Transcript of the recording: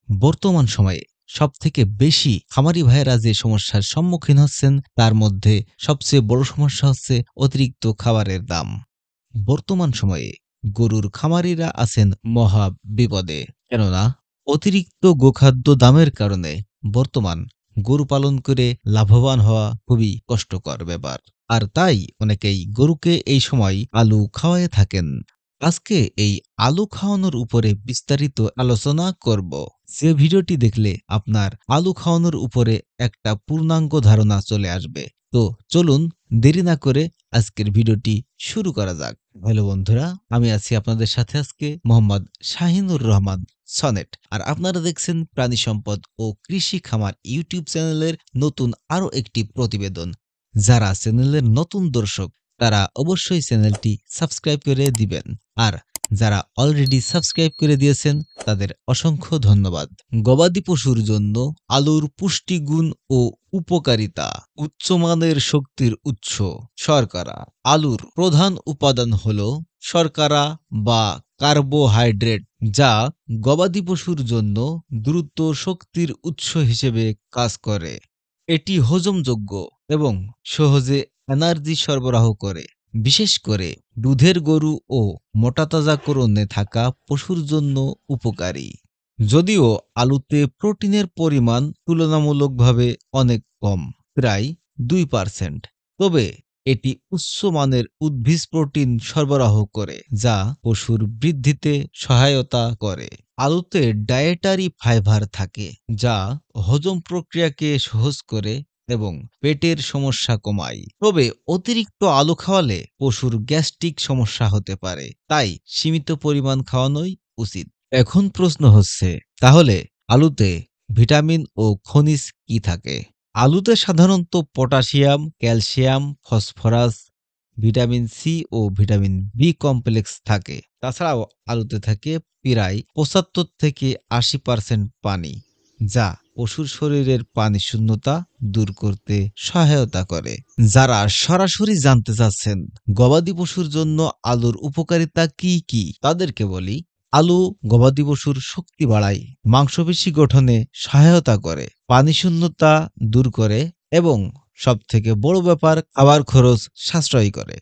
বর্তমান সময়ে সবথেকে বেশি খামারি ভাইয়েরা যে সমস্যার সম্মুখীন হচ্ছেন তার মধ্যে সবচেয়ে বড় সমস্যা হচ্ছে অতিরিক্ত খাবারের দাম। বর্তমান সময়ে গরুর খামারিরা আছেন মহা বিপদে, কেননা অতিরিক্ত গোখাদ্য দামের কারণে বর্তমান গরু পালন করে লাভবান হওয়া খুবই কষ্টকর ব্যাপার। আর তাই অনেকেই গরুকে এই সময় আলু খাওয়ায়ে থাকেন। আজকে এই আলু খাওয়ানোর উপরে বিস্তারিত আলোচনা করব। যে ভিডিওটি দেখলে আপনার আলু খাওয়ানোর উপরে একটা পূর্ণাঙ্গ ধারণা চলে আসবে। তো চলুন দেরি না করে আজকের ভিডিওটি শুরু করা যাক। হ্যালো বন্ধুরা, আমি আছি আপনাদের সাথে আজকে মোহাম্মদ শাহিনুর রহমান সনেট। আর আপনারা দেখছেন প্রাণী সম্পদ ও কৃষি খামার ইউটিউব চ্যানেলের নতুন আরো একটি প্রতিবেদন। যারা চ্যানেলের নতুন দর্শক তারা অবশ্যই চ্যানেলটি সাবস্ক্রাইব করে দিবেন। আর যারা অলরেডি সাবস্ক্রাইব করে দিয়েছেন তাদের অসংখ্য ধন্যবাদ। গবাদি পশুর জন্য আলুর পুষ্টিগুণ ও উপকারিতা। উচ্চমানের শক্তির উৎস শর্করা। আলুর প্রধান উপাদান হল শর্করা বা কার্বোহাইড্রেট, যা গবাদি পশুর জন্য দ্রুত শক্তির উৎস হিসেবে কাজ করে। এটি হজমযোগ্য এবং সহজে এনার্জি সরবরাহ করে। বিশেষ করে দুধের গরু ও মোটাতাজাকরণে থাকা পশুর জন্য উপকারী। যদিও আলুতে প্রোটিনের পরিমাণ তুলনামূলকভাবে অনেক কম, প্রায় 2%, তবে এটি উচ্চমানের উদ্ভিজ প্রোটিন সরবরাহ করে যা পশুর বৃদ্ধিতে সহায়তা করে। আলুতে ডায়েটারি ফাইবার থাকে যা হজম প্রক্রিয়াকে সহজ করে এবং পেটের সমস্যা কমায়। তবে অতিরিক্ত আলু খাওয়ালে পশুর গ্যাস্ট্রিক সমস্যা হতে পারে, তাই সীমিত পরিমাণ খাওয়ানোই উচিত। এখন প্রশ্ন হচ্ছে, তাহলে আলুতে ভিটামিন ও খনিজ কি থাকে? আলুতে সাধারণত potassium, calcium, phosphorus, vitamin C ও ভিটামিন বি কমপ্লেক্স থাকে। তাছাড়াও আলুতে থাকে প্রায় 75 থেকে 80% পানি, যা পশুর শরীরের পানি শূন্যতা দূর করতে সহায়তা করে। যারা সরাসরি জানতে চাচ্ছেন গবাদি পশুর জন্য আলুর উপকারিতা কি কি, তাদেরকে বলি, আলু গবাদি পশুর শক্তি বাড়ায়, মাংসপেশি গঠনে সহায়তা করে, পানি শূন্যতা দূর করে এবং সবথেকে বড় ব্যাপার, খাবার খরচ সাশ্রয়ী করে।